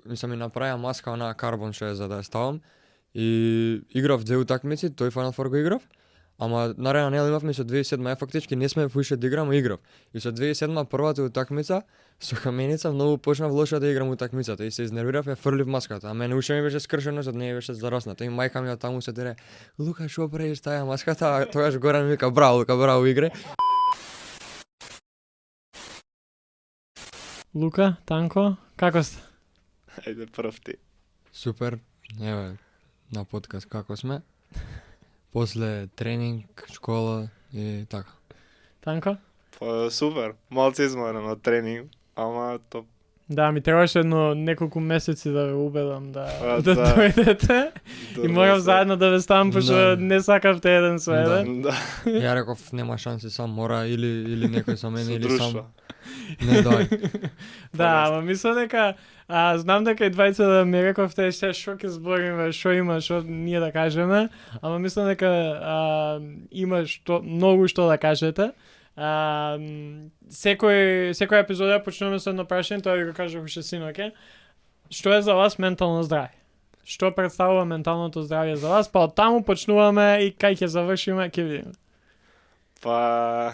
мислам, ми направија маска на карбон што е за да ја ставам. И играв 2 утакмици, тој Final Four го играв. Ама наредна недела имавме со 2007, фактички не сме поише да играм, играв. И со 2007 првата утакмица со каменица многу почнав лошо да играм утакмицата и се изнервирав, ја фрлив маската. А мене уште ми беше скршено, за да не беше зарасната. И мајка ми од таму се тере: "Лука, шо правиш таја маската?" А тогаш Горан ми вика: "Браво, Лука, браво, игре." Лука, Танко, како сте? Ајде прв ти. Супер. Еве на подкаст како сме. После тренинг, школа и така. Танко? Па супер, малце изморен од тренинг, ама топ. Да, ми требаше неколку месеци да ве убедам да Да. дојдете. И морав заедно да ве ставам, пошто Да. не сакавте еден со еден. Да, Ја реков нема шанси, сам мора или некој со мене или друштво. сам. Не дај. Да, ама мислам дека знам дека и двајца да ми рековте што ќе збориме, што има, што ние да кажеме, ама мислам дека има многу што да кажете. Секоја епизода почнуваме со едно прашање, тоа ви го кажав уште синоќе. Што е за вас ментално здравје? Што представува менталното здравје за вас? Па од таму почнуваме и кај ќе завршиме, ќе видиме. Па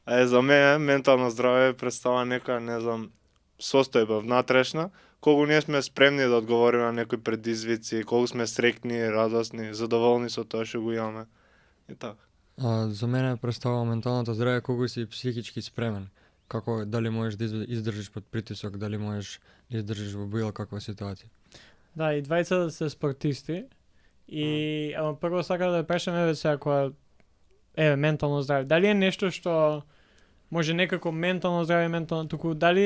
за мене ментално здравје представува некоја, не знам, состојба внатрешна, колку ние сме спремни да одговориме на некои предизвици, колку сме среќни, радосни, задоволни со тоа што го имаме. И така. За мене представува менталното здравје колку си психички спремен. Како дали можеш да издржиш под притисок, дали можеш да издржиш во било каква ситуација. Да, и двајца да се спортисти. И ама прво сакам да прашам еве сега која ментално здравје. Дали е нешто што може некако ментално здравје, туку дали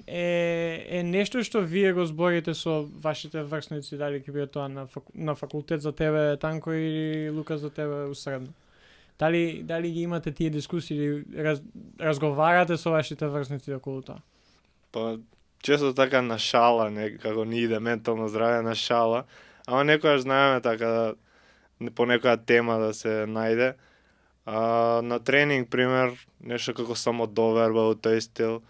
е нешто што вие го зборите со вашите врсници, дали ќе биде тоа на факултет за тебе, Танко, или Лука за тебе усредно? Дали ги имате тие дискусии или разговарате со вашите врсници околу тоа? Па често така на шала, како ни иде ментално здравје на шала, ама некогаш знаеме така по некоја тема да се најде. На тренинг, пример, нешто како самодоверба од тој стил.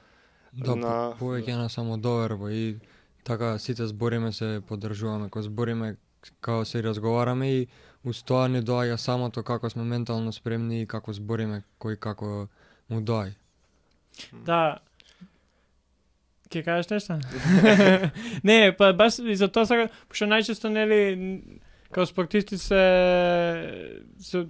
Да, повеќе на самодоверба и така сите збориме се поддржуваме, кога збориме како се разговараме и уз тоа ни доаѓа самото како сме ментално спремни и како збориме кој како му доаѓа. Да. Ке кажеш нешто? Не, па баш и за тоа сакам, пошто најчесто нели како спортисти се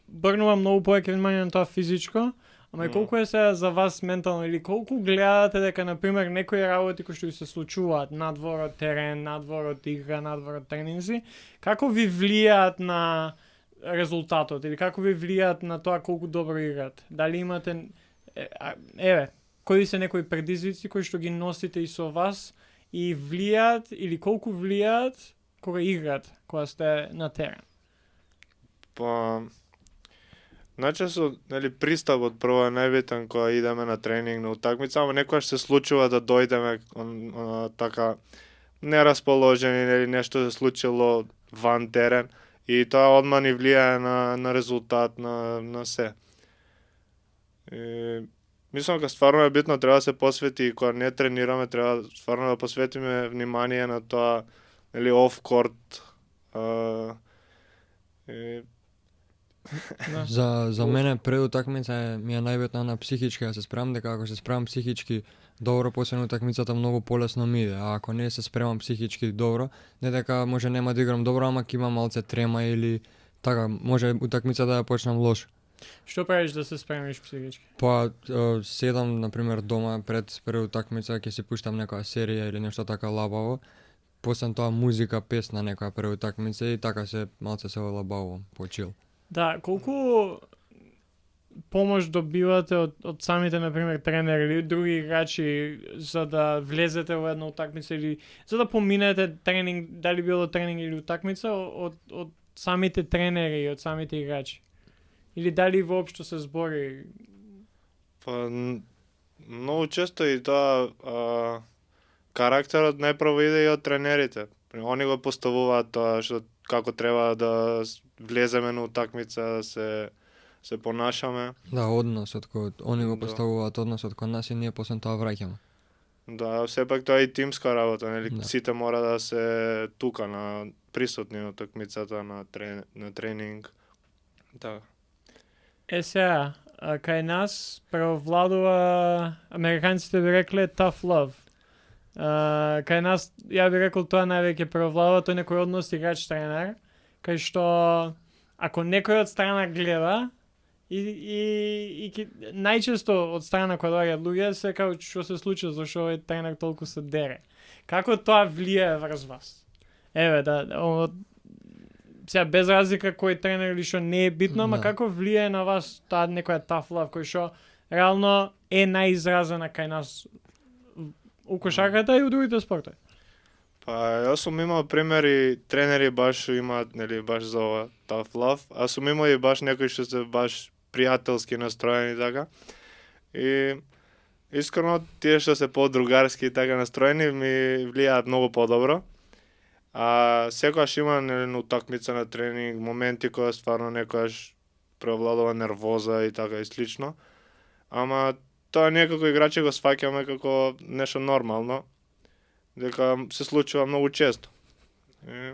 обрнува многу повеќе внимание на тоа физичко, ама и колку е сега за вас ментално или колку гледате дека на пример некои работи кои што ви се случуваат надвор од терен, надвор од игра, надвор од тренинзи, како ви влијаат на резултатот или како ви влијаат на тоа колку добро играат? Дали имате кои се некои предизвици кои што ги носите и со вас и влијаат или колку влијаат кога играат, кога сте на терен? Па најчесто, нели, пристапот прво е најбитен кога идеме на тренинг, на утакмица, ама некогаш се случува да дојдеме така нерасположени, нели, нешто се случило ван терен и тоа одма ни влијае на резултат, на се. И мислам дека стварно е битно, треба да се посвети и кога не тренираме, треба стварно да посветиме внимание на тоа, нели, оф-корт. За мене пред утакмица ми е најбитна на психички да се спремам, дека ако се спремам психички добро, после на утакмицата многу полесно ми иде, а ако не се спремам психички добро, не дека може нема да играм добро, ама ќе имам малце трема или така, може утакмицата да ја почнам лошо. Што правиш да се спремиш психички? Па седам на пример дома пред утакмица, ќе си пуштам некоја серија или нешто така лабаво. После тоа музика, песна некоја пред утакмица и така се малце се олабавувам, почил. Да, колку помош добивате од самите, например, тренери или други играчи за да влезете во една утакмица или за да поминете тренинг, дали било тренинг или утакмица, од самите тренери и од самите играчи? Или дали воопшто се збори? Па многу често и тоа карактерот најпрво иде и од тренерите. Они го поставуваат тоа што како треба да влеземе на утакмица, да се понашаме. Да, односот кој они го поставуваат односот кон нас и ние после тоа враќаме. Да, сепак тоа е и тимска работа, нели? Да. Сите мора да се тука на присутни на утакмицата, на тренинг. Да. Сега, кај нас преовладува, американците би рекле tough love. Кај нас, ја би рекол тоа највеќе преовладува, тој некој однос играч-тренер, кај што ако некој од страна гледа и најчесто од страна кога доаѓаат луѓе се као што се случи зашто овој тренер толку се дере. Како тоа влијае врз вас? Еве сега без разлика кој тренер или што не е битно, ама Да. како влијае на вас таа некоја tough love кој што реално е најизразена кај нас у кошарката и у другите спортови? Па, јас сум имал примери, тренери баш имаат, нели, баш за ова tough love, а сум имал и баш некои што се баш пријателски настроени така. И искрено тие што се по-другарски и така настроени ми влијаат многу подобро. А секогаш има нели на утакмица на тренинг моменти кога стварно некогаш преовладува нервоза и така и слично. Ама тоа ние како играчи го сваќаме како нешто нормално, дека се случува многу често. И,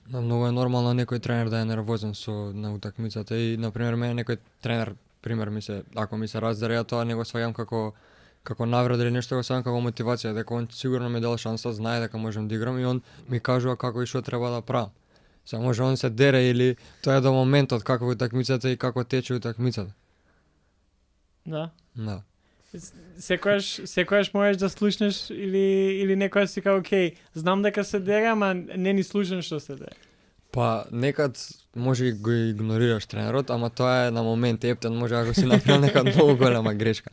Да, многу е нормално некој тренер да е нервозен на утакмицата и на пример мене некој тренер пример ако ми се раздере, тоа не го сваѓам како навреда или нешто, го сваѓам како мотивација, дека он сигурно ми дал шанса, знае дека можам да играм и он ми кажува како и што треба да правам. Сега може он се дере или тоа е до моментот како утакмицата и како тече утакмицата. Да. Да. Секојаш можеш да слушнеш или некојаш си као окей, знам дека се дере, ама не ни слушам што се дере. Па некад може и го игнорираш тренерот, ама тоа е на момент ептен, може ако си направил нека многу голема грешка.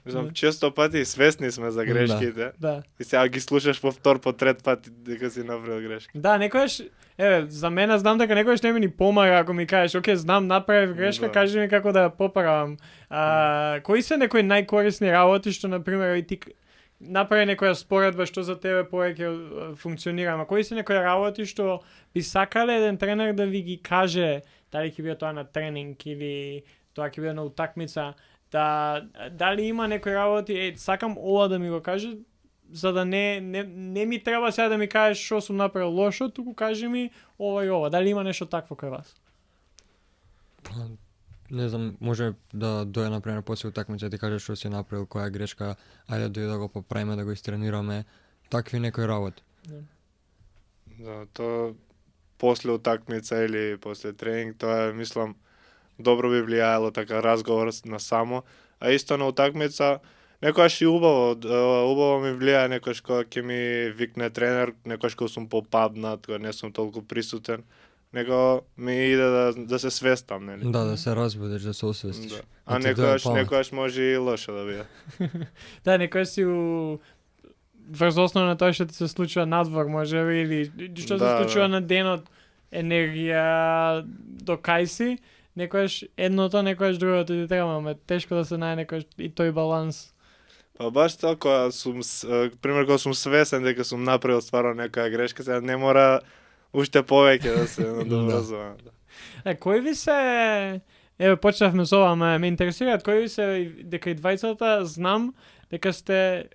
мислам, често пати свесни сме за грешките. Да. И сега ги слушаш по втор, по трет пат дека си направил грешка. Да, некојаш, еве, за мене знам дека некојаш не ми ни помага ако ми кажеш, окей, знам, направив грешка, Да. кажи ми како да ја поправам. Кои се некои најкорисни работи што на пример и ти направи некоја споредба што за тебе повеќе функционира, ама кои се некои работи што би сакале еден тренер да ви ги каже, дали ќе биде тоа на тренинг или тоа ќе биде на утакмица, дали има некои работи, сакам ова да ми го каже, за да не ми треба сега да ми кажеш што сум направил лошо, туку кажи ми ова и ова. Дали има нешто такво кај вас? Па, не знам, може да дојде на пример после утакмица да ти каже што си направил, која е грешка, ајде дојде да го поправиме, да го истренираме, такви некои работи. Да, тоа после утакмица или после тренинг, тоа мислам добро би влијаело така разговор на само, а исто на утакмица некогаш и убаво ми влијае некогаш кога ќе ми викне тренер, некогаш кога сум попаднат, кога не сум толку присутен, него ми иде да се свестам, нели? Да се разбудиш, да се освестиш. Да. Да А ти дојде памет. некогаш може и лошо да биде. Да, некој си врз основа на тоа што ти се случува надвор, може би, или што се Да, случува да. на денот, енергија до кај си, некојаш едното, некојаш другото ти треба, ама тешко да се најде некојаш и тој баланс. Па баш тоа кога сум, пример кога сум свесен дека сум направил стварно некоја грешка, сега не мора уште повеќе да се надобразува. Кои ви се... Еве, почнавме со ова, ама ме интересираат кои ви се, дека и двајцата знам дека сте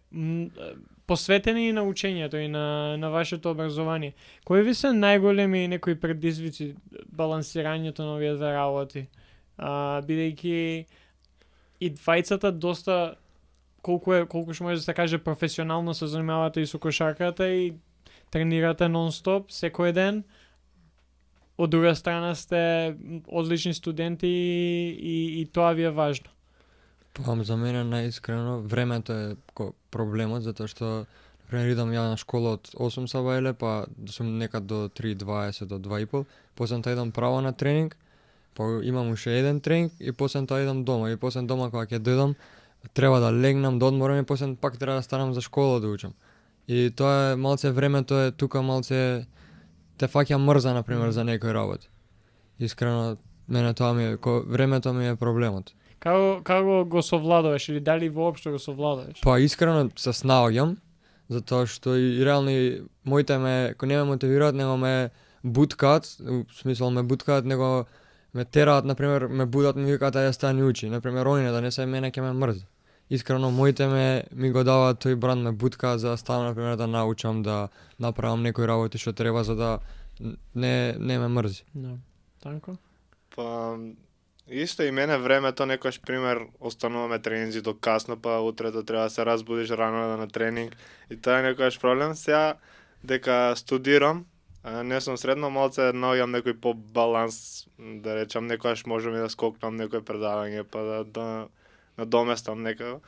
посветени и на учењето и на вашето образование. Кои ви се најголеми некои предизвици балансирањето на овие две работи? Бидејќи и двајцата доста колку што може да се каже професионално се занимавате и со кошарката и тренирате нон-стоп секој ден. Од друга страна сте одлични студенти и тоа ви е важно. Па за мене најискрено времето е проблемот, затоа што например идам ја на школа од 8 сабајле, па сум некад до 3:20 до 2:30, после тоа идам право на тренинг, па имам уште еден тренинг и после тоа идам дома и после дома кога ќе дојдам треба да легнам, да одморам и после пак треба да станам за школа да учам. И тоа е малце времето е тука малце те фаќа мрза на пример за некој работи. Искрено мене тоа ми е времето ми е проблемот. Како го совладуваш или дали воопшто го совладуваш? Па искрено се снаоѓам, затоа што и реално и моите не ме мотивираат, него ме буткаат, в смисол ме буткаат, него ме тераат, например, ме будат, ми викаат ајде стани учи. Например, они да не се мене ќе ме мрзе. искрено моите ми го дава тој бранд ме бутка за да ставам на пример да научам да направам некои работи што треба за да не ме мрзи. Да. Танко? Па исто и мене времето некојаш пример остануваме тренинзи до касно, па утрето треба да се разбудиш рано да на тренинг и тоа е некојаш проблем. Сега дека студирам, не сум средно, малце наоѓам некој по-баланс, да речам, некојаш можам и да скокнам некој предавање, па да надоместам некако.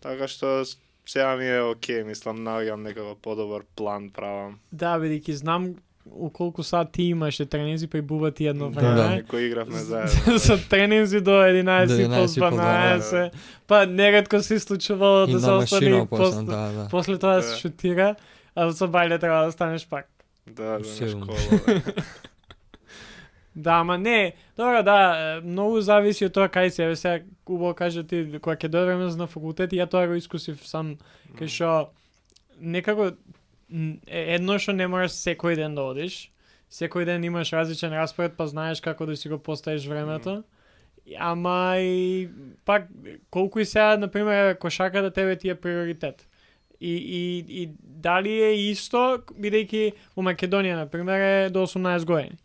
Така што сега ми е окей, мислам, наоѓам некако подобар план правам. Да, бидејќи знам у колку сат ти имаше тренинзи па и буба ти едно Да, време. некој игравме заедно. Со тренинзи до 11 До по 11 по 12. Па неретко се случувало И да се на остане машина и после, да. после тоа да се Да. шутира, а со бајле треба да станеш пак. Да, на Сигурно. школа. Да. Да, ама не, добро, да, многу зависи од тоа кај си. Еве сега убаво кажа ти кога ќе дојдеме на факултет, ја тоа го искусив сам, кај што некако едно што не можеш секој ден да одиш. Секој ден имаш различен распоред, па знаеш како да си го поставиш времето. Ама и пак колку и сега на пример кошарката тебе ти е приоритет. И дали е исто бидејќи во Македонија на пример е до 18 години.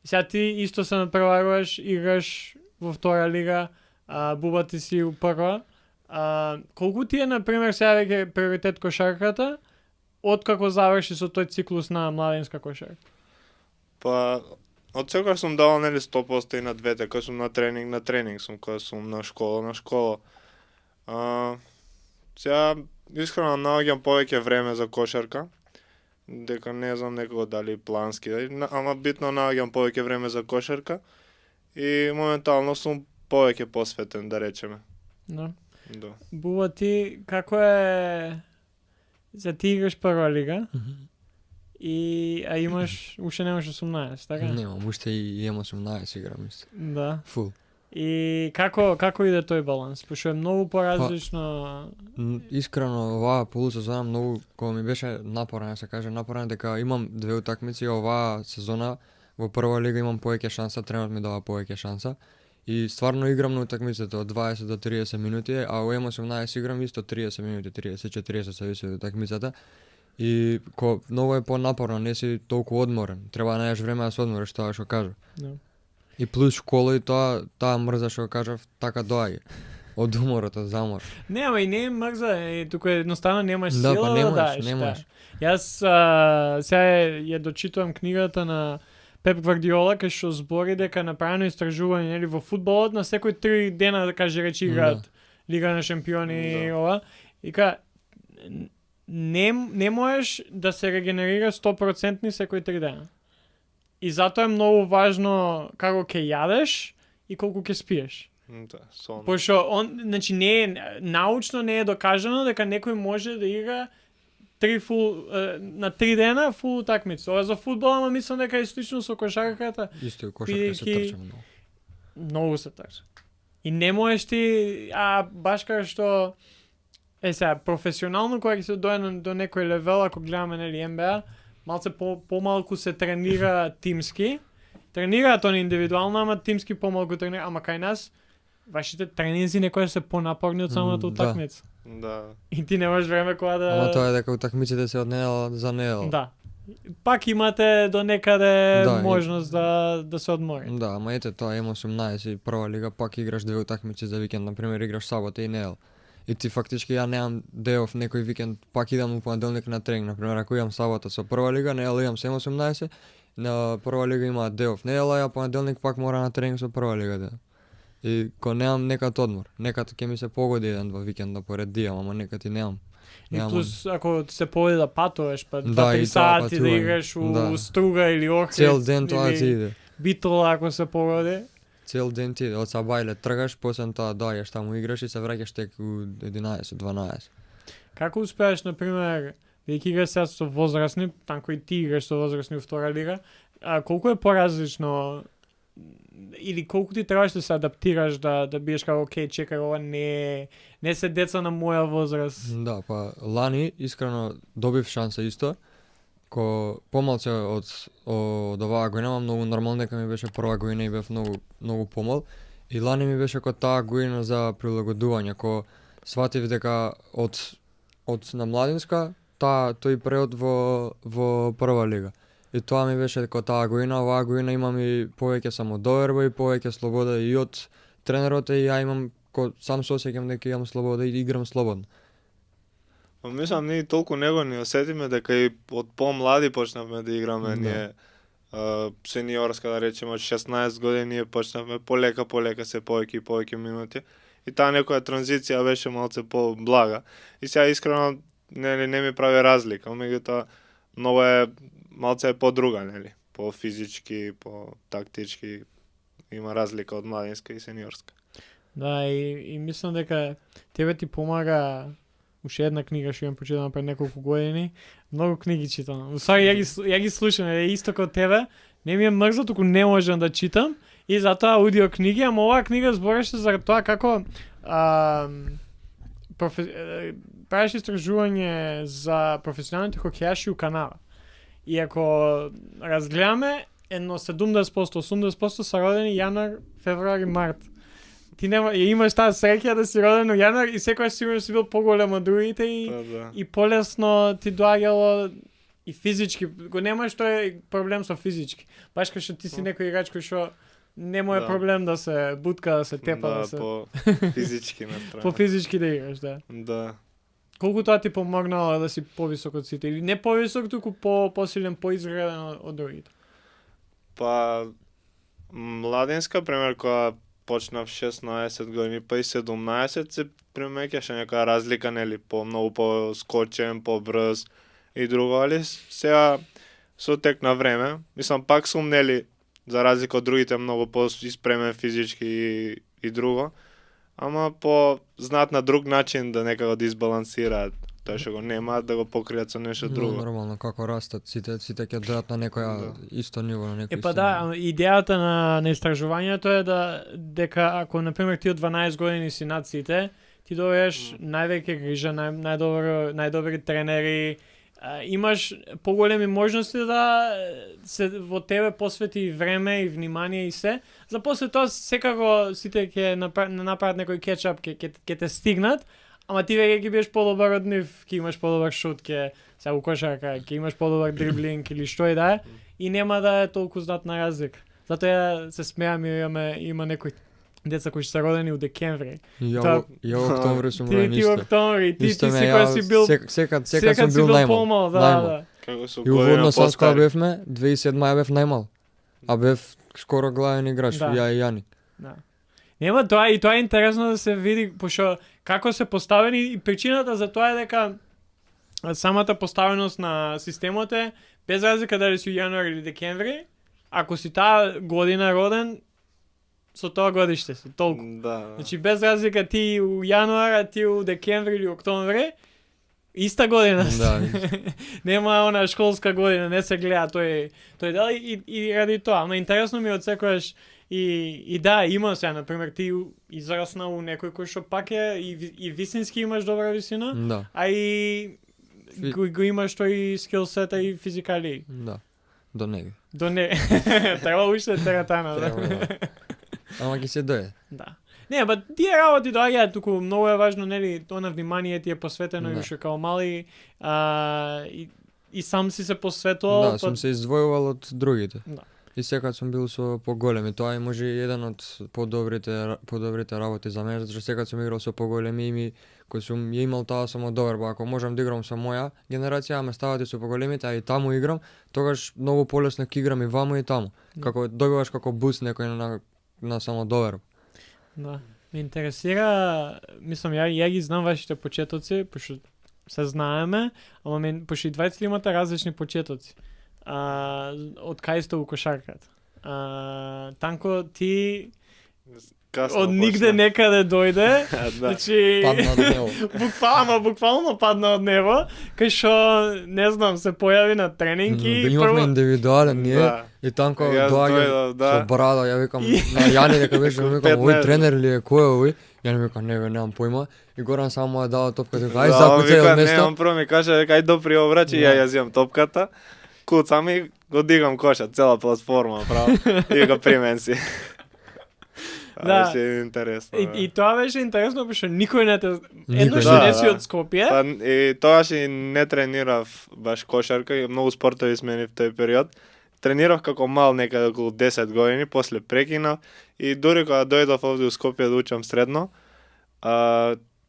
И сега ти исто се надпреваруваш, играш во втора лига, буба ти си у прва. Колку ти е на пример сега веќе приоритет кошарката, откако заврши со тој циклус на младинска кошарка? Па, од секогаш сум давал нели 100% и на двете, кога сум на тренинг сум, кога сум на школа. Сега, искрено наоѓам повеќе време за кошарка, дека не знам некого дали плански, ама битно наоѓам повеќе време за кошарка и моментално сум повеќе посветен, да речеме. Да. Да. Буба ти, како е... За ти играш прва лига, а имаш, уште немаш 18, така? Немам, уште и имам 18 играм исто. Да. Фул. И како иде тој баланс? Пошто е многу поразлично... Искрено, оваа полусезона многу, кога ми беше напорна, се каже, напорна дека имам две утакмици, оваа сезона во прва лига имам повеќе шанса, тренерот ми дава повеќе шанса. И стварно играм на утакмиците од 20 до 30 минути, а во М18 играм исто 30 минути, 30-40 зависи од утакмицата. И многу е понапорно, не си толку одморен. Треба да најдеш време да се одмориш, тоа што кажав. Да. И плюс школа и таа мрза што кажав, така доаѓа. Од уморот, од замор. Не, ама и не е мрза, туку едноставно немаш Да, сила па да немаш, даеш. немаш. Да. Јас сега ја дочитувам книгата на Пеп Гвардиола, кај што збори дека направено истражување нели во фудбалот на секој 3 дена да каже речи играат Лига на шампиони Да. ова. И не можеш да се регенерира 100% секој 3 дена. И затоа е многу важно како ќе јадеш и колку ќе спиеш. Да, сон. Пошто значи не е научно не е докажано дека некој може да игра на 3 дена фул утакмица. Ова за фудбал, ама мислам дека е слично со кошарката. Исто и кошарка се трча многу. Многу се трча. И не можеш ти, баш како што сега професионално кога ќе се дојде до некој левел, ако гледаме нели НБА, малце помалку се тренира тимски. Тренираат они индивидуално, ама тимски помалку тренира, ама кај нас вашите тренинзи некоја се понапорни од самата Да. утакмица. Да. И ти немаш време кога да... Ама тоа е дека утакмиците се од недела за недела. Да. Пак имате до некаде Да, и- можност да се одморите. Да, ама ете тоа М18 прва лига, пак играш две утакмици за викенд, на пример играш сабота и недела. И ти фактички ја немам деов некој викенд, пак идам у понеделник на тренинг, на пример ако имам сабота со прва лига, недела имам со М18, на прва лига има деов недела, ја понеделник пак мора на тренинг со прва лига да. И кога немам некад одмор, некад ќе ми се погоди еден-два викенда поред дијам, ама некад и немам. И Немам. плюс ако ти се поведи да патуваш, па Да, 2-3 и тоа сати да патување. играш у Да. Струга или Охрид. Цел ден тоа ти иде. Битола ако се погоди. Цел ден ти иде, од Сабајле тргаш, после тоа доаѓаш таму играш и се враќаш тек у 11-12. Како успеаш, на пример, веќе играш сега со возрастни, танко и ти играш со возрастни у втора лига, колку е поразлично или колку ти требаш да се адаптираш да биеш како окей, чекај, ова не се деца на моја возраст. Да, па лани искрено добив шанса исто. Помалце од оваа година, ама многу нормално дека ми беше прва година и бев многу помал. И лани ми беше таа година за прилагодување, сватив дека од на младинска тој преод во прва лига. И тоа ми беше дека таа година, оваа година имам и повеќе самодоверба и повеќе слобода и од тренерот и ја имам сам се осеќам дека имам слобода и играм слободно. Мислам, ние толку него не осетиме дека и од помлади почнавме да играме Да. ние сениорска, да речеме, од 16 години ние почнавме полека се повеќе и повеќе минути. И таа некоја транзиција беше малце поблага. И сега искрено не ми прави разлика, меѓутоа многу малце подруга, нели? По физички, по тактички има разлика од младинска и сениорска. Да, и мислам дека тебе ти помага уште една книга што имам прочитана пред неколку години. Многу книги читам. Усари ја ги слушам, исто како тебе. Не ми е мрзо, туку не можам да читам и затоа аудио книги, ама оваа книга збореше за тоа како правиш истражување за професионалните хокејаши у Канада. И ако разгледаме, едно 70%, 80% са родени јануар, февруари, март. Ти имаш таа среќа да си роден во јануар и секојаш сигурно си бил поголем од другите и полесно ти доаѓало и физички. Го немаш тој проблем со физички. Баш кај што ти си некој играч кој што не му е проблем да се бутка, да се тепа, да се по физички настрана. по физички да играш, да. Да. Колку тоа ти помогнало да си повисок од сите или не повисок, туку посилен, поизграден од другите? Па младинска, пример, кога почнав 16 години, па и 17 се примеќаше некоја разлика, нели, многу по-скочен, побрз и друго, али сега со тек на време, мислам пак сум, нели, за разлика од другите многу по-испремен физички и друго, ама по знат на друг начин да некако да избалансираат тоа што го немаат, да го покријат со нешто друго. Нормално, како растат, сите ќе дојдат на некоја исто ниво, на некој Па да, идејата на истражувањето е дека ако на пример ти од 12 години си над сите, ти добиеш највеќе грижа, најдобри тренери, имаш поголеми можности да се во тебе посвети време и внимание и се. За после тоа секако сите ќе направат некој кетчап, ќе те стигнат, ама ти веќе ќе биеш подобар од нив, ќе имаш подобар шут, ќе се у кошарка, ќе имаш подобар дриблинг или што и да е, и нема да е толку знатна разлика. Затоа се смеам и има некои деца кои се родени у декември. Ја октомври сум роден Ти исто. октомври, ти Исто ме, секој си бил секад сум бил најмал. да. Како со И уводно сам кога постари. бевме, 2007 ја бев најмал. А бев скоро главен играч, Да. ја и Јани. Да. Нема тоа е интересно да се види пошто како се поставени и причината за тоа е дека самата поставеност на системот е без разлика дали си јануар или декември, ако си таа година роден со тоа годиште си, толку. Да. Значи без разлика ти у јануар, а ти у декември или октомври, иста година. Да. Нема она школска година, не се гледа тој дел и ради тоа. Ама интересно ми е од секојаш и да, има сега, например, ти израсна у некој кој што пак е и висински имаш добра висина, Да. а и го имаш тој скилсета и физикали. Да. До неги. До не. Треба уште тератана. Треба, да. Ама ќе се дојде. Да. Не, ба тие работи доаѓаат, туку многу е важно, нели, она внимание ти е посветено Да. уште као мали, и сам си се посветувал. Да, сум се издвојувал од другите. Да. И секад сум бил со поголеми. Тоа е може и еден од подобрите работи за мене, зашто секад сум играл со поголеми и кој сум ја имал таа самодоверба. Ако можам да играм со моја генерација, а ме ставате со поголемите, а и таму играм, тогаш многу полесно ќе играм и ваму и таму. Како добиваш како буст некој на самодоверба. Да. Ме интересира, мислам, ја ги знам вашите почетоци, пошто се знаеме, ама пошто и двајците имате различни почетоци. Од кај сте у кошарката. Танко, ти Касно од нигде почна. некаде дојде, Да. значи Падна од него. буквално падна од него, кај што не знам се појави на тренинги. Имавме индивидуален ние Да. и танко Јас доаѓа дојдов, да. со брада, ја викам на Јани дека беше, му викам, овој 15. тренер ли е, кој е овој? Ја вика, не бе, немам појма. И Горан само му ја дава топката, вика, ај Да, он закуцај вика, од не, место. он прво ми каже, дека ај допри обрач и Да. ја земам топката. Куцам и го дигам коша, цела платформа, право. И го примен си. Да. беше интересно. И тоа беше интересно, пошто никој не те... Никој Еднош не. не си Да, од Скопје. Па, и тогаш и не тренирав баш кошарка, и многу спортови сменив тој период. Тренирав како мал некаде околу 10 години, после прекинав и дури кога дојдов овде у Скопје да учам средно,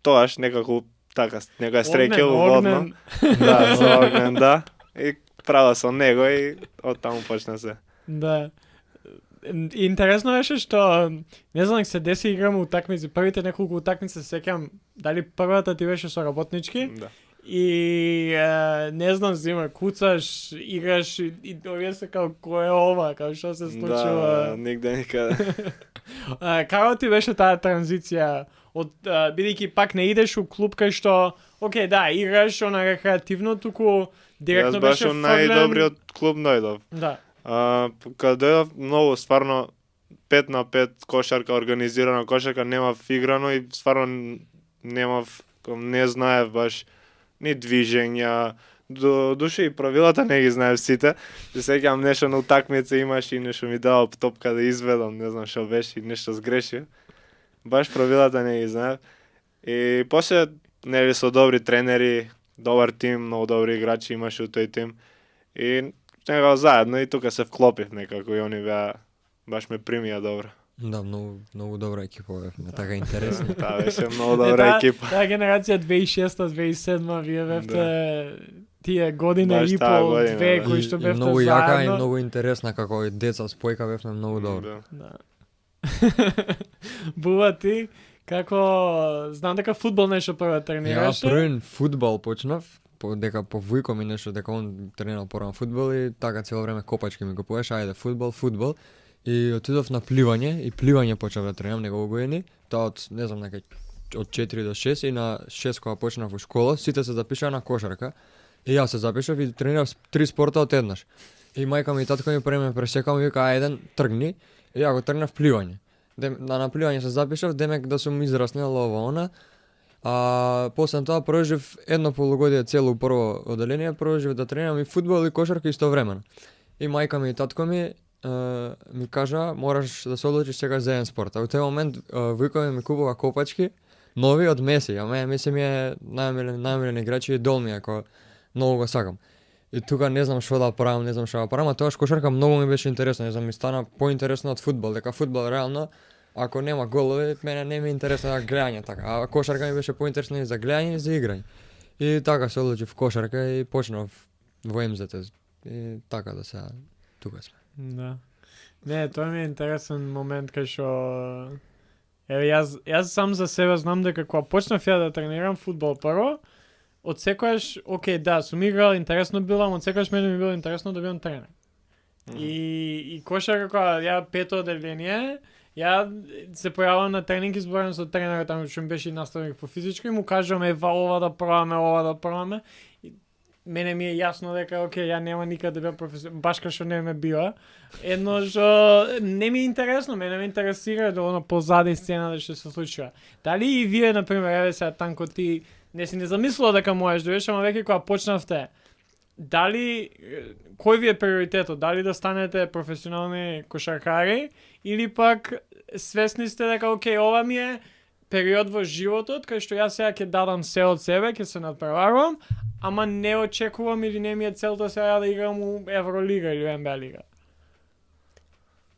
тогаш некако така, некоја среќа уводно. Огнен. Да, со огнен, да. И права со него и од таму почна се. Да. Интересно беше што не знам, се деси играме утакмици, првите неколку утакмици се сеќам дали првата ти беше со работнички Да. и не знам, зима, куцаш, играш и овие се као кој е ова, као што се Да, случува. нигде никаде. Како ти беше таа транзиција од бидејќи пак не идеш у клуб кај што окей, да, играш она рекреативно, туку директно Јас баш беше од фрлен. најдобриот клуб дојдов. Да. Кога дојдов многу стварно 5 на 5 кошарка, организирана кошарка, немав играно и стварно немав, не знаев баш ни движења, до душе и правилата не ги знаев сите. Се сеќавам нешто на утакмица имаш и нешто ми дава топка да изведам, не знам што беше и нешто сгреши. Баш правилата не ги знаев. И после нели со добри тренери, добар тим, многу добри играчи имаше у тој тим. И некако заедно и тука се вклопив некако и они беа баш ме примија добро. Да, многу добра екипа бевме, така интересно. Таа беше многу добра екипа. Таа генерација 2006-2007, вие бевте тие година Баш и таа пол, година, две да. кои што И бевте многу јака и заедно. многу интересна, како и деца спојка бевме многу добро. Да. Да. Бува ти, како знам дека фудбал нешто прво Ја тренираше. првен фудбал почнав, дека по вујко ми нешто дека он тренирал порано фудбал и така цело време копачки ми купуваше, ајде фудбал. И отидов на пливање и пливање почнав да тренирам неколку години, тоа од не знам нека од 4 до 6 и на 6 кога почнав во школа, сите се запишаа на кошарка. И јас се запишав и тренирав 3 спорта одеднаш. И мајка ми и татко ми пред ме пресекал ми вика ајде тргни и ја го тргнав пливање. На пливање се запишав, демек да сум израснел ова она. После тоа продолжив едно полугодие цело прво одделение, продолжив да тренирам и фудбал и кошарка истовремено. И мајка ми и татко ми кажа мораш да се одлучиш сега за еден спорт. А у тој момент вујко ми купува копачки нови од Меси, а Меси ми е најмилен играч и идол ми е, ако многу го сакам. И тука не знам што да правам, а тоа кошарка многу ми беше интересно, не знам, ми стана поинтересно од фудбал, дека фудбал реално ако нема голови, мене не ми е интересно да гледање така, а кошарка ми беше поинтересно и за гледање и за играње. И така се одлучив кошарка и почнав во МЗТ. И така да сега тука сме. Да. Не, тоа ми е интересен момент кај што еве јас сам за себе знам дека кога почнав ја да тренирам фудбал прво, од секојаш, окей, да, сум играл, интересно било, ама од секојаш мене ми било интересно да бидам тренер. И кошарка кога ја пето одделение, ја се појавам на тренинг и зборам со тренерот таму што ми беше и наставник по физичко и му кажувам ова да пробаме. И мене ми е јасно дека окей, ја нема никаде да бидам професионал, баш кај што не ме бива. Едно што не ми е интересно, мене ме интересира да оно позади сцената што се случува. Дали и вие на пример, еве сега Танко ти не си не замислила дека можеш да бидеш, ама веќе кога почнавте, дали кој ви е приоритетот? Дали да станете професионални кошаркари или пак свесни сте дека окей, ова ми е период во животот кај што јас сега ќе дадам се од себе, ќе се надпреварувам, ама не очекувам или не ми е целта сега да играм у Евролига или у НБА лига.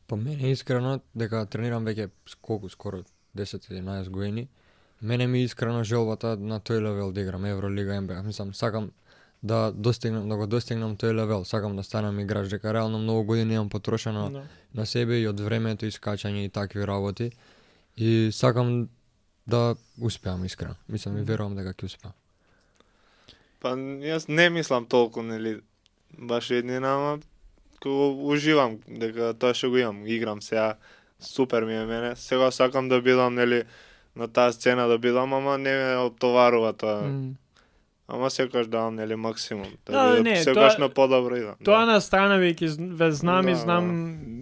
По мене искрено дека тренирам веќе скоро 10-11 години. Мене ми е искрено желбата на тој левел да играм Евролига, НБА. Мислам, сакам да го достигнам тој левел, сакам да станам играч, дека реално многу години имам потрошено No. на себе и од времето и скачање и такви работи. И сакам да успеам искрено. Мислам и верувам дека ќе успеам. Па јас не мислам толку, нели, баш еднина, ама кога уживам дека тоа што го имам, играм сега, супер ми е мене. Сега сакам да бидам, нели, на таа сцена да бидам, ама не ме оптоварува тоа. Ама секогаш давам, нели, максимум. Да, не, секогаш тоа- на подобро идам. Тоа на страна веќе ве знам и Да, знам,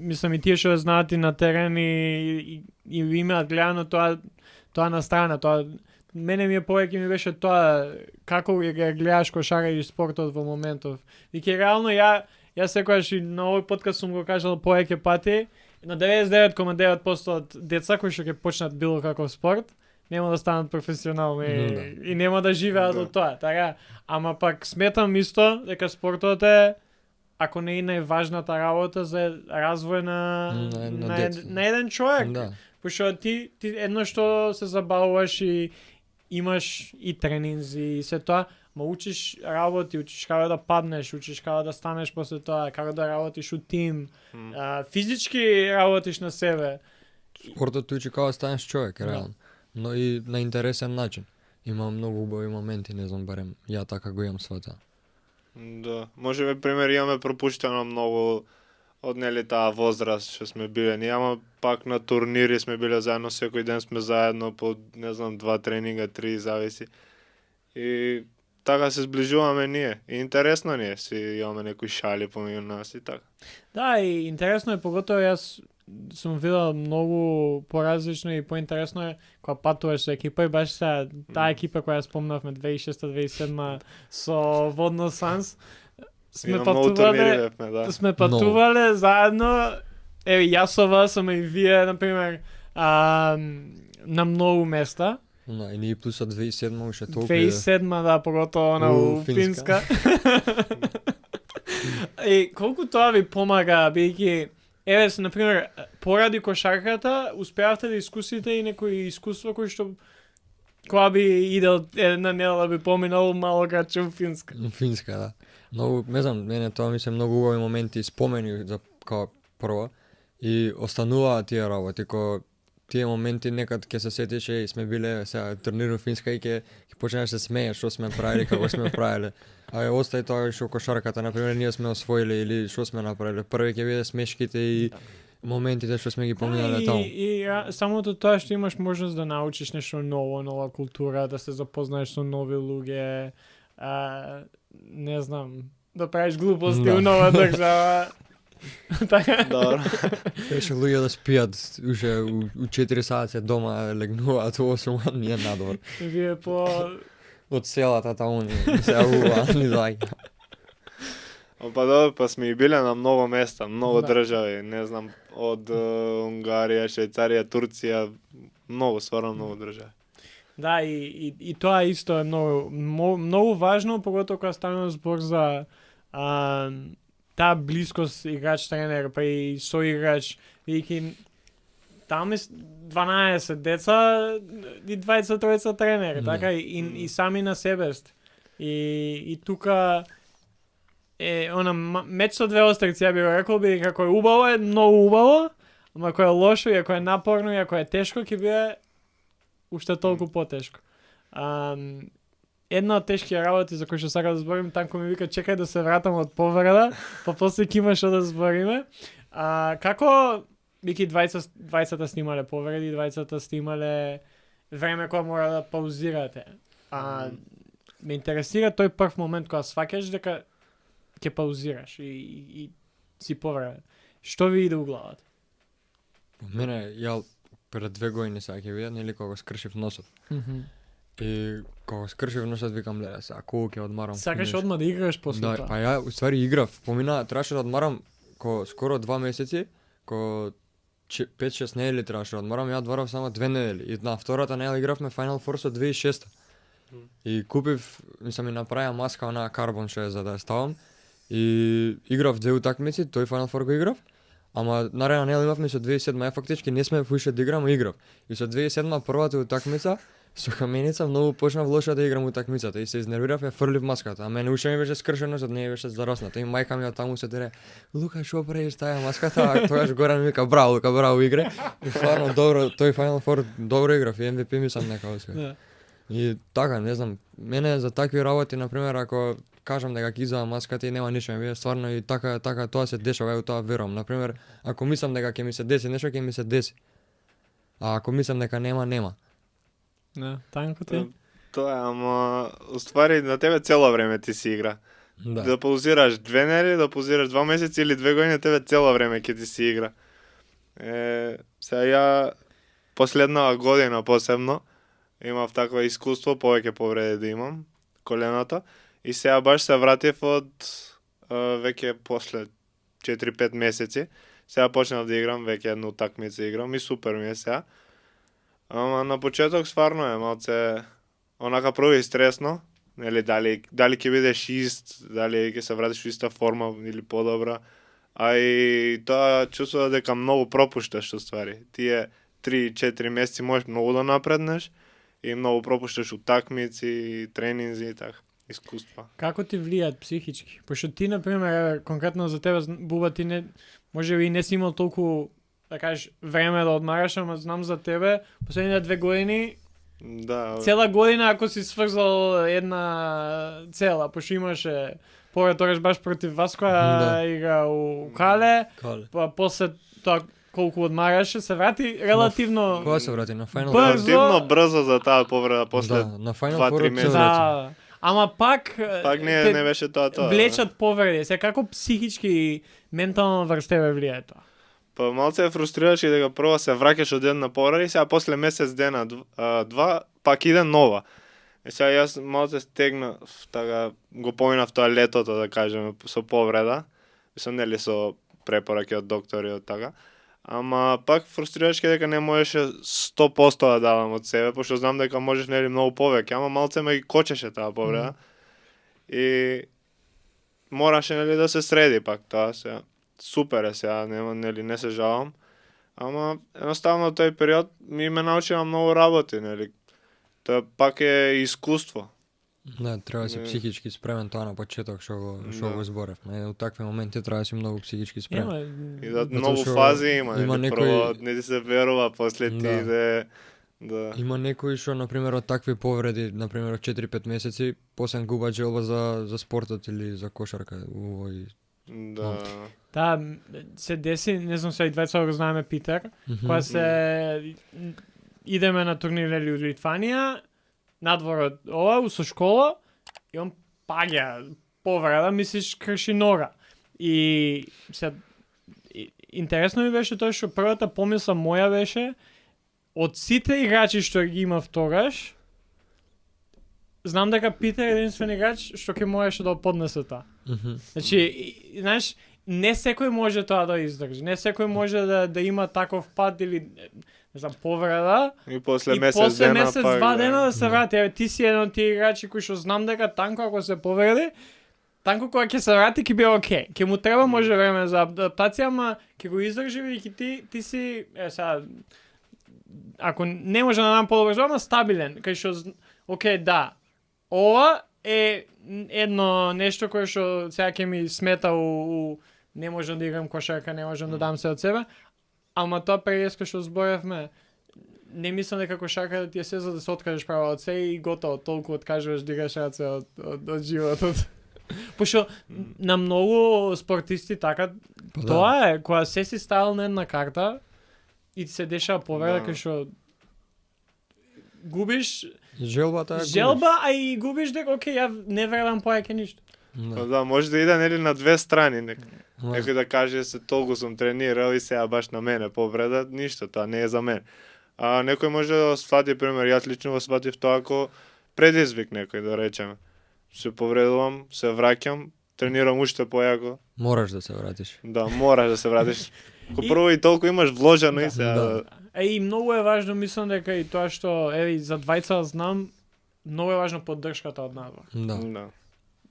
мислам и тие што ве знаат и на терен и имаат гледано тоа на страна, тоа мене ми е повеќе ми беше тоа како ја гледаш кошара и спортот во моментов. Веќе реално ја секогаш и на овој подкаст сум го кажал повеќе пати, на 99,9% од деца кои што ќе почнат било каков спорт, нема да станат професионални Да. и нема да живеат Да. од тоа, така. Ама пак сметам исто дека спортот е ако не и најважната работа за развој На дете. на еден човек. Да. Пошто ти едно што се забавуваш и имаш и тренинзи и се тоа, ма учиш работи, учиш како да паднеш, учиш како да станеш после тоа, како да работиш у тим, физички работиш на себе. Спортот ти учи како да станеш човек, Да. реално. Но и на интересен начин. Има многу убави моменти, не знам, барем ја така го имам свата. Да, можеме пример имаме пропуштено многу од нели таа возраст што сме биле. Ние ама пак на турнири сме биле заедно, секој ден сме заедно по не знам 2 тренинга, 3 зависи. И така се зближуваме ние. И интересно ни е, си имаме некои шали помеѓу нас и така. Да, и интересно е, поготово јас сум видел многу поразлично и поинтересно е кога патуваш со екипа и баш сега таа екипа која спомнавме 2006-2007 со Водно Санс сме Има многу турнири патувале, бевме, да. сме патувале заедно, еве јасова сум и вие, например, на многу места. Да, и ние плюс од 2007 уште толку е. 2007 да, поготово на у Финска. Финска. И колку тоа ви помага, бидејќи еве се например поради кошарката успеавте да искусите и некои искуства кои што кога би идел една недела би поминал мало гаче у Финска. Финска, да. Многу, не знам, мене тоа ми се многу убави моменти и спомени за као прво и остануваат тие работи, кога тие моменти некад ќе се сетиш и сме биле сега турнир у Финска и ќе почнеш да се смееш што сме правили, како сме правиле. А остај тоа што кошарката, например, ние сме освоиле или што сме направиле. Први ќе биде смешките и моментите што сме ги поминале таму. Самото тоа што имаш можност да научиш нешто ново, нова култура, да се запознаеш со нови луѓе, не знам, да правиш глупости Да. у нова држава. Така. Добро. Беше луѓе да спијат уште у 4 сати се дома легнуваат у 8 а ние надвор. Вие по Од селата таму ни се јавува, ни доаѓа. Па да, па сме и биле на многу места, многу Да. држави, не знам, од Унгарија, Швајцарија, Турција, многу, стварно многу држави. да, и тоа исто е многу важно, поготово кога станува збор за таа блискост играч-тренер, па и соиграч, бидејќи таму е 12 деца и 20-тројца тренери, Да. така и сами на себе сте. И тука е она меч со две острици, ја би го рекол, бидејќи ако е убаво е многу убаво, ама ако е лошо и ако е напорно и ако е тешко ќе биде уште толку потешко. Една од тешките работи за кои што сакам да зборим, Танко ми вика чекај да се вратам од повреда, па после ќе има што да збориме. Како Вики двајцата снимале повреди, двајцата снимале време кога мора да паузирате. Ме интересира тој прв момент кога сваќаш дека ќе паузираш и си повреден. Што ви иде у главата? Мене, ја пред 2 години сега ќе видам, нели кога го скршив носот. И кога го скршив носот викам, леле, сега колку ќе одмарам. Сакаш нешто. одма да играш после Да, тоа? па ја уствари играв, требаше да одмарам скоро 2 месеци, 5-6 недели требаше да одмарам, ја одмарав само 2 недели. И на втората недела игравме Final Four со 2006. И купив, мислам и направија маска онаа карбон што е за да ја ставам. И играв 2 утакмици, тој Final Four го играв. Ама наредна недела имавме со 2007, ја фактички не сме уште да играм, играв. И со 2007 првата утакмица со каменица многу почнав лошо да играм утакмицата и се изнервирав, ја фрлив маската, а мене уште ми беше скршено, за не беше зарасната. И мајка ми од таму се тере: "Лука, што правиш таа маската?" А тогаш Горан ми вика: "Браво, Лука, браво игре." И стварно добро, тој Final Four добро играв и MVP мислам нека освои. Да. И така, не знам, мене за такви работи, например, ако кажам дека ќе изоа маската и нема ништо, ми биде стварно и така тоа се дешава, ја тоа верувам. Например, ако мислам дека ќе ми се деси нешто, ќе ми се деси. А ако мислам дека нема. Да, Танко ти? Тоа е, ама уствари на тебе цело време ти си игра. Да. Да паузираш 2 недели, да паузираш 2 месеци или 2 години, тебе цело време ќе ти си игра. Сега ја последнава година посебно имав такво искуство, повеќе повреди да имам, коленото, и сега баш се вратив од веќе после 4-5 месеци, Сега почнав да играм, веќе една утакмица играм и супер ми е сега. Ама на почеток стварно е малце онака прво и стресно, нели дали ќе бидеш ист, дали ќе се вратиш во иста форма или подобра. А и тоа чувствува дека многу пропушташ ствари. Тие 3-4 месеци можеш многу да напреднеш и многу пропушташ утакмици, тренинзи и така, искуства. Како ти влијаат психички? Пошто ти, например, еве, конкретно за тебе, Буба, ти не, може би не си имал толку, да кажеш, време да одмараш, ама знам за тебе, последните 2 години, Да, цела година ако си сврзал една цела, пошто имаше поред тогаш баш против вас која Да. игра у Кале, Кале. па после тоа колку одмараше, се врати релативно Кога се врати на Final Брзо. Four? релативно брзо за таа повреда после. Да, на Final 2-3 Four се месеца. врати. Да. Ама пак Пак те не беше тоа. влечат повреди. Се како психички и ментално врз тебе влијае тоа? Па малце е фрустрираш и дека прво се враќаш од една повреда и сега после месец дена, два, пак иде нова. И сега јас малце стегнав, така, го поминав тоа летото, да кажеме, со повреда. Мислам, нели со препораки од доктори од така. Ама пак фрустрираш дека не можеше 100% да давам од себе, пошто знам дека можеш нели многу повеќе, ама малце ме ги кочеше таа повреда. И мораше нели да се среди пак тоа се. Супер е сега, нема нели не се жалам. Ама едноставно тој период ме научи на многу работи, нели. Тоа пак е искуство. Да, треба да си Не. психички спремен тоа на почеток што Да. го зборевме. У такви моменти треба да си многу психички спремен. Ема, И да Затоа многу што фази има, има нели, некој- прво не ти се верува, после ти Да. иде да. Има некои што на пример од такви повреди, на пример од 4-5 месеци, после губат желба за спортот или за кошарка овој. Да. да, се деси, не знам се и двајца го знаеме Питер, кога се идеме на турнир нели у Литванија, надвор од ова, со школа, и он паѓа повреда, мислиш крши нога. И се интересно ми беше тоа што првата помисла моја беше од сите играчи што ги имав тогаш, знам дека Питер е единствен играч што ќе можеше да поднесе тоа. Значи, знаеш, не секој може тоа да издржи. Не секој може да има таков пат или не знам, повреда И после и месец после дена месец, пак, два дена да се Да. врати. Еве ти си еден од тие играчи кои што знам дека Танко ако се повреди, Танко кога ќе се врати ќе биде окей. Ќе му треба може време за адаптација, ама ќе го издржи бидејќи ти си сега ако не може да нам подобрзо, ама стабилен, кај што окей, да. Ова е едно нешто кое што сега ќе ми смета у не можам да играм кошарка, не можам да дам се од себе, ама тоа преска што зборевме, не мислам дека кошарка да ти е се за да се откажеш право од се и готово, толку откажуваш да играш раце од животот. Пошто на многу спортисти така Па да. тоа е, кога се си ставил на една карта и ти се дешава повреда Да. кај што губиш Желбата е желба, а и губиш дека окей, ја не вредам повеќе ништо. губиш. Па да, може да иде нели на две страни. Ама Некој да каже се толку сум тренирал и сега баш на мене повреда, ништо, тоа не е за мен. А некој може да свати, пример, јас лично го сватив тоа ако предизвик некој, да речеме. Се повредувам, се враќам, тренирам уште појако. Мораш да се вратиш. Да, мораш да се вратиш. Ко И- прво и толку имаш вложено Да. и сега. Да. И многу е важно, мислам дека и тоа што еве за двајца знам, многу е важно поддршката од надвор. Да. Да.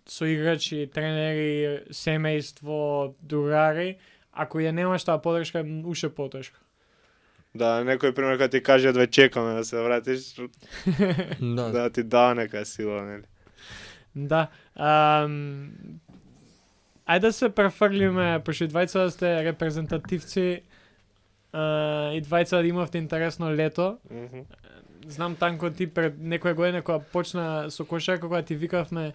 Со играчи, тренери, семејство, другари, ако ја немаш таа поддршка, е уште потешко. Да, некој пример кога ти каже да чекаме да се вратиш, Да. да ти дава нека сила, нели? Да. Ајде да се префрлиме, пошто и двајца сте репрезентативци, и двајца имавте интересно лето. Мгм. Знам Танко ти пред некоја година кога почна со кошарка, кога ти викавме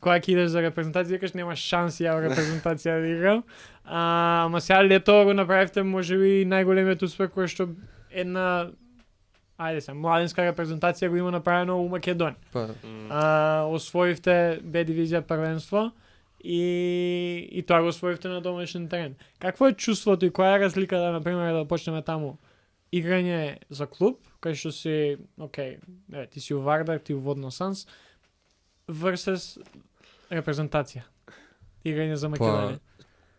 кога ќе идеш за репрезентација, викаш немаш шанси ја во репрезентација да играм. Ама сега лето го направивте можеби најголемиот успех кој што една ајде се, младинска репрезентација го има направено у Македонија. Па, Освоивте Б дивизија првенство и тоа го освоивте на домашен терен. Какво е чувството и која е разликата, например, да почнеме таму? Играње за клуб, кај што си, окей, ти си у Вардар, ти у Водно Санс, versus репрезентација. Играње за Македонија.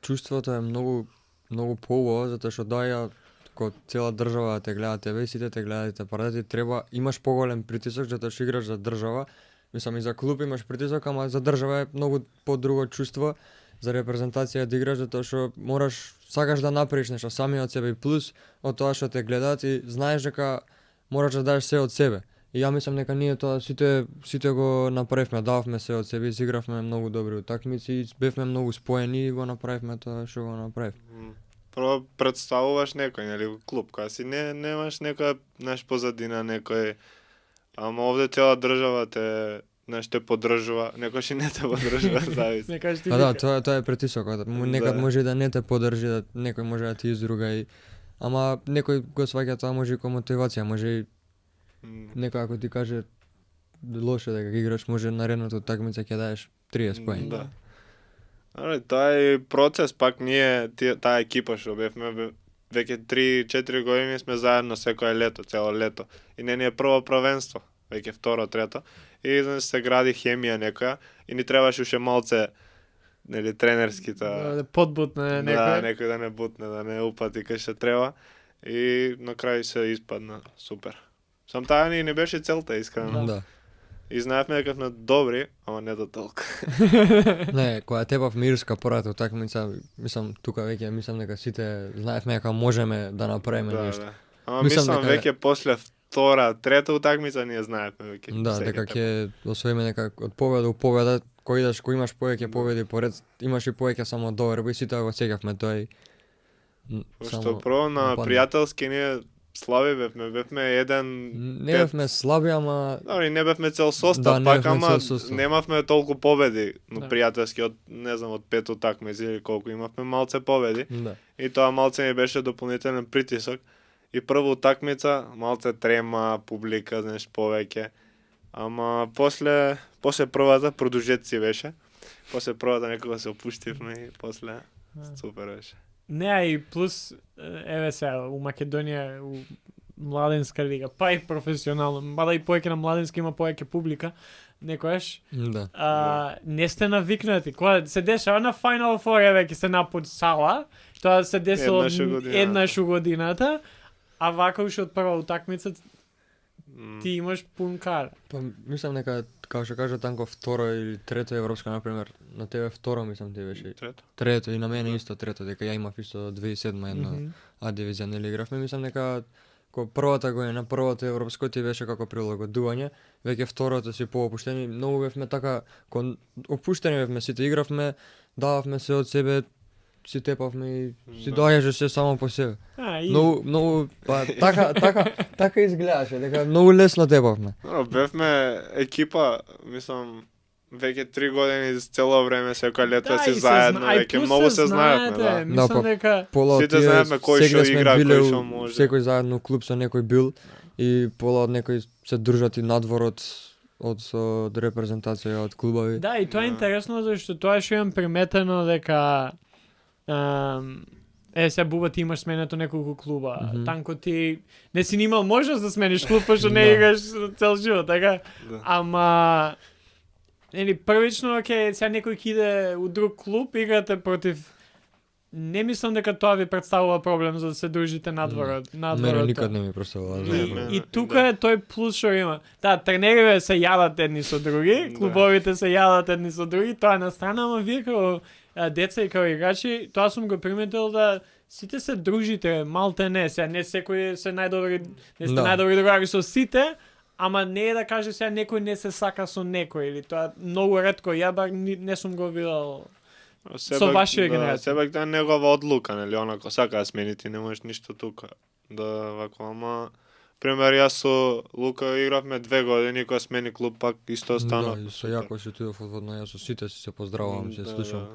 чувството е многу многу поубаво затоа што доаѓа ко цела држава да те гледа тебе и сите те гледаат и те треба имаш поголем притисок затоа што играш за држава. Мислам и за клуб имаш притисок, ама за држава е многу подруго чувство за репрезентација да играш затоа што сакаш да направиш нешто сами од себе и плюс од тоа што те гледаат и знаеш дека мораш да дадеш се од себе. И ја мислам дека ние тоа сите го направивме, дававме се од себе, изигравме многу добри утакмици и бевме многу споени и го направивме тоа што го направив. Прво представуваш некој, нели, клуб, кога си немаш некоја позадина, некој, ама овде цела држава те поддржува, некој и не те поддржува, зависи. Некојаш ти Па да, вика. тоа е притисокот. Некад може и да не те поддржи, да некој може да ти изруга и ама некој го сваќа тоа може и ко мотивација, може и некој ако ти каже лошо дека ги играш, може наредната утакмица ќе дадеш 30 поени. Да. Тоа е процес, пак ние, таа екипа што бевме веќе 3-4 години сме заедно секое лето, цело лето. И не ни е прво првенство, веќе второ, трето. И се гради хемија некоја и ни требаше уште малце, нели, тренерски Да подбутне Да, некој. некој да не бутне, да не упати кај што треба. И на крај се испадна супер. Сам таа ни не беше целта, искрено. Да. И знаевме дека сме добри, ама не до толку. Не, кога тепавме Ирска првата утакмица, мислам тука веќе мислам дека сите знаевме дека можеме да направиме нешто. Ама Мислам мислам дека- веќе после втора, трета утакмица ние знаевме веќе. Да, секој дека така. ќе освоиме дека од победа у победа, кој имаш повеќе победи поред, имаш и повеќе само доверба и сите го сеќавме тоа и Пошто прво на падна. пријателски ние слаби бевме еден Не бевме слаби, ама Добри, не бевме цел Да, состав, не пак бевме ама цел состав. немавме толку победи, но Да. пријателски од не знам од 5 утакмици или колку имавме малце победи. да. И тоа малце ни беше дополнителен притисок. И прва утакмица, малце трема, публика, знаеш, повеќе. Ама после првата продужетци беше. После првата некога се опуштивме и после супер беше. Не, а и плюс, еве сега, у Македонија, у младенска лига, па и професионално, мада и повеќе на младенска има повеќе публика, некојаш, Да. не сте навикнати. Кога се дешава на Final Four, еве, ќе се напод сала, тоа се десило Еднаш у годината. еднаш у годината, а вака уште од прва утакмица ти имаш пун кар. Па мислам дека како што кажа Танко второ или трето европско на пример, на тебе второ мислам ти беше. Трето. Трето и на мене исто трето, дека ја имав исто 2007 едно Мгм. А дивизија нели игравме, мислам дека ко првата година, првото европско ти беше како прилагодување, веќе второто си поопуштени, многу бевме така опуштени бевме, сите игравме, дававме се од себе, си тепавме и си Да. доаѓаше се само по себе. И Многу па така изгледаше, дека многу лесно тепавме. Бевме екипа, мислам, веќе 3 години цело време секој лето си и се заедно, зна- и веќе плюс многу се знаевме, знаете, да. Мислам Да, па- дека Пола од Сите тие, знаеме кој што сегле сме игра, биле кој у- што може. Секој заедно клуб со некој бил и пола од некој се дружат и надвор од репрезентација, од клубови. да, и тоа е Да. интересно зашто тоа што имам приметено дека сега Буба ти имаш сменето неколку клуба. Мгм. Танко ти не си ни имал можност да смениш клуб, пошто не Да. играш цел живот, така? Да. Ама нели првично сега некој ќе иде у друг клуб, играте против. Не мислам дека тоа ви представува проблем за да се дружите надвор Мене од никад тоа. не ми представува. Не, заедно. мене- И тука е тој плюс што има. Да, тренериве се јадат едни со други, Да. клубовите се јадат едни со други, тоа е на страна, ама вие како деца и како играчи, тоа сум го приметил да сите се дружите, малте не, сега не секој се најдобри, не сте Да. најдобри другари со сите, ама не е да каже сега некој не се сака со некој или тоа многу ретко, ја бар не сум го видел. Со вашија генерација. Себек да е негова одлука, нели, онако сака да смени, ти не можеш ништо тука. Да, вако, ама пример, јас со Лука игравме 2 години, кога смени клуб, пак исто останав. Да, и со Јако што отидов од водна, јас со сите си се поздравувам, се слушам.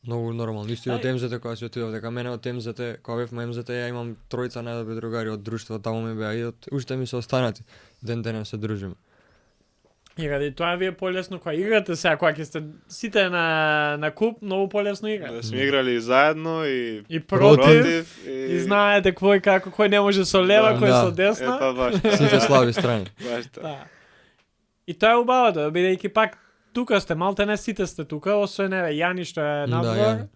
Многу нормално. Исто и од Ај. МЗТ кога си отидов, дека мене од МЗТ, кога бевме МЗТ, ја имам тројца најдобри другари од друштво, таму ми беа и уште ми се останати. Ден денес се дружиме. И ради тоа ви е полесно кога играте сега, кога ќе сте сите на куп, многу полесно играте. Да, сме играли и заедно И против, и и знаете кој како, кој не може со лева, Да. кој Да. со десна. Епа баш. Сите слаби страни. Баш тоа. Да. И тоа е убавото, бидејќи пак тука сте, малте не сите сте тука, освен еве Јани што е надвор. Јани.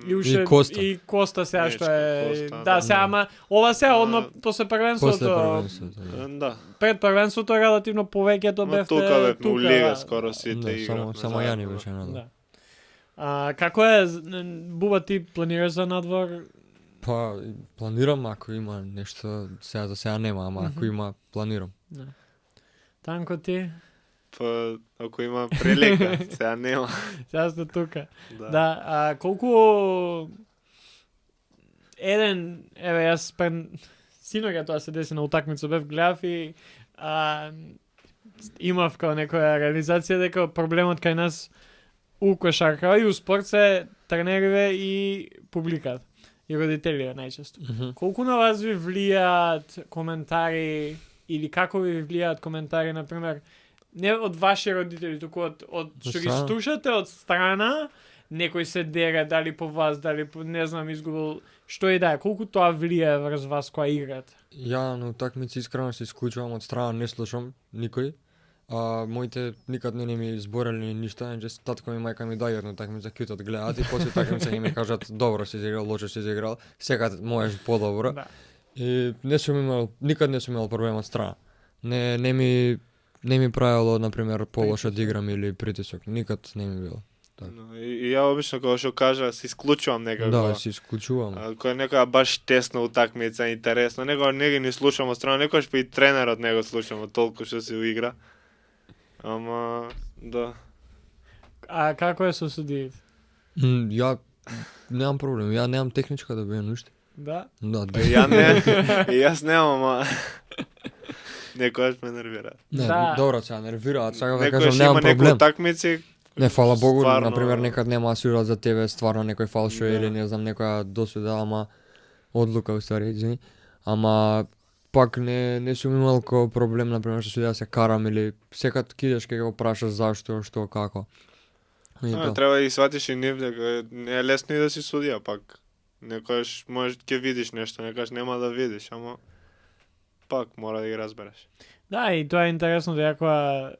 И уште И Коста. и Коста сега што е. Нечко, Коста, Да, сега да. ама ова сега Да. одма после После првенството. првенството. Да. Да. Пред првенството релативно повеќето Ма бевте тука бевме у лига да. скоро сите Да, игравме. само заедно, Јани да. беше надвор. Да. Како е, Буба, ти планираш за надвор? Па, планирам ако има нешто, сега за сега нема, ама ако има, планирам. Да. Танко ти? Па, ако има прилика, сега нема. Сега сте тука. Да. Да, а колку еве јас синоќа тоа се деси на утакмица, бев гледав и имав као некоја реализација дека проблемот кај нас у кошарка и у спорт се тренериве и публикат и родителите најчесто. Колку на вас ви влијаат коментари или како ви влијаат коментари, например, не од ваши родители, туку од што ги страна? слушате од страна, некој се дере, дали по вас, дали по, не знам, изгубил, што и да е, колку тоа влијае врз вас која играте? Ја на утакмици искрено се исклучувам од страна, не слушам никој. Моите никад не ми зборели ни ништа, че татко ми и мајка ми доаѓаат на утакмица, кјутат гледаат и после утакмица ќе ми кажат добро си изиграл, лошо си изиграл, секад можеш подобро. Да. И никад не сум имал проблем од страна. Не ми правило, например, полошо да играм или притисок, никад не ми било. Но, и ја обично кога што кажа се исклучувам некако. Да, се исклучувам. Кој е некоја баш тесно утакмица, интересно, некоја не ги ни слушам од страна, некојаш па и тренерот него слушам од толку што се уигра. Ама, да. А како е со судиите? Ја немам проблем, ја немам техничка да бијам уште. Да? Да, Ја не, и јас немам, ама некојаш ме нервира. Не, Да. добро, сега нервираат, сега да кажам Некојаш немам има некои проблем. утакмици. Не, фала Богу, стварно- например, некад нема да се урат за тебе стварно некој фалшо Да. или не знам некоја досуда, ама одлука уствари, извини. Ама пак не сум имал ко проблем, например, што да се карам или секад кидеш ке го прашаш зашто, што, како. И тоа. Треба да и сватиш и нив дека не е лесно и да си судија пак. Некојаш можеш ќе видиш нешто, некојаш нема да видиш, ама пак мора да ги разбереш. Да, и тоа е интересно дека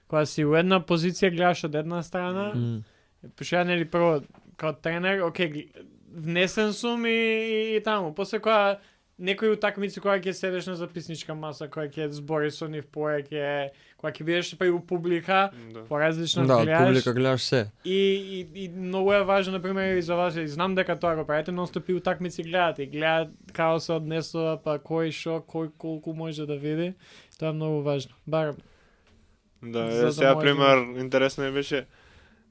кога си у една позиција гледаш од една страна, М. пошто ја нели прво као тренер, окей, внесен сум и таму. После кога некои утакмици кога ќе седеш на записничка маса, кога ќе збориш со нив повеќе, кога ќе бидеш па и у публика, Да. поразлично Да, од гледаш. публика гледаш се. И многу е важно, например, и за вас, и знам дека тоа го правите, нон-стоп и утакмици гледате, и гледат како се однесува, па кој шо, кој колку може да види, тоа е многу важно. Бар, Да, За да сега може- пример интересно ми беше,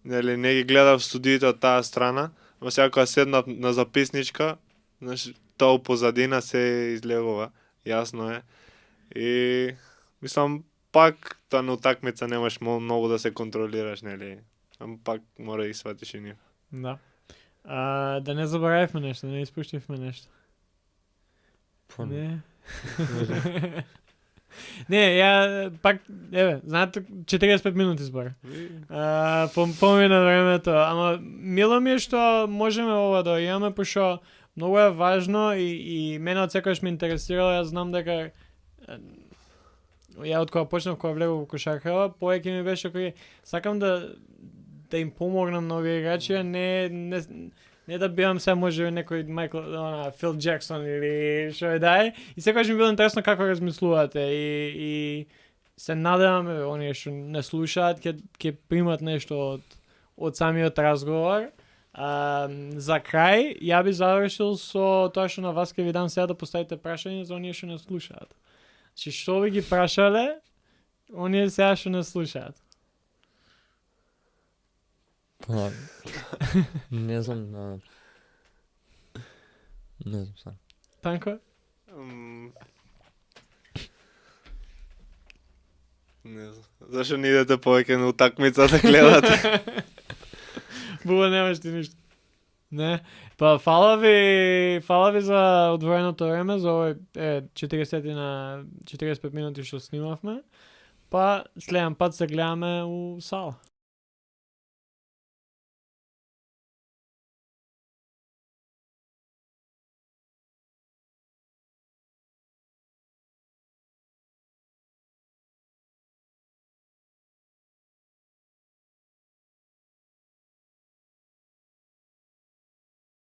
нели не ги гледав студиите од таа страна, но сега кога седнав на записничка, знаеш, тоа позадина се излегува, јасно е. И мислам пак тоа на утакмица немаш многу да се контролираш, нели? Ама пак мора да ги сватиш и нив. да. Да не заборавивме нешто, не испуштивме нешто. Па, Не. Не, ја пак, еве, знаете, 45 минути збора. Помина времето, ама мило ми е што можеме ова да имаме, пошто многу е важно и мене од секогаш ме интересирало, јас знам дека ја од кога почнав кога влегов во кошарка, повеќе ми беше кој сакам да им помогнам на овие играчи, а не да бидам сега може некој Фил Джексон или што е да е. И секогаш ми било интересно како размислувате и се надевам оние што не слушаат ќе примат нешто од самиот разговор. За крај, ја би завршил со тоа што на вас ќе ви дам сега да поставите прашање за оние што не слушаат. Значи што ви ги прашале, оние сега што не слушаат. па, не знам, не знам сега. Танко? Не знам. Зашо не идете повеќе на утакмица да гледате? Буба, немаш ти ништо. Не. Па фала ви за одвоеното време, за овој 40 на 45 минути што снимавме. Па следен пат се гледаме у сала.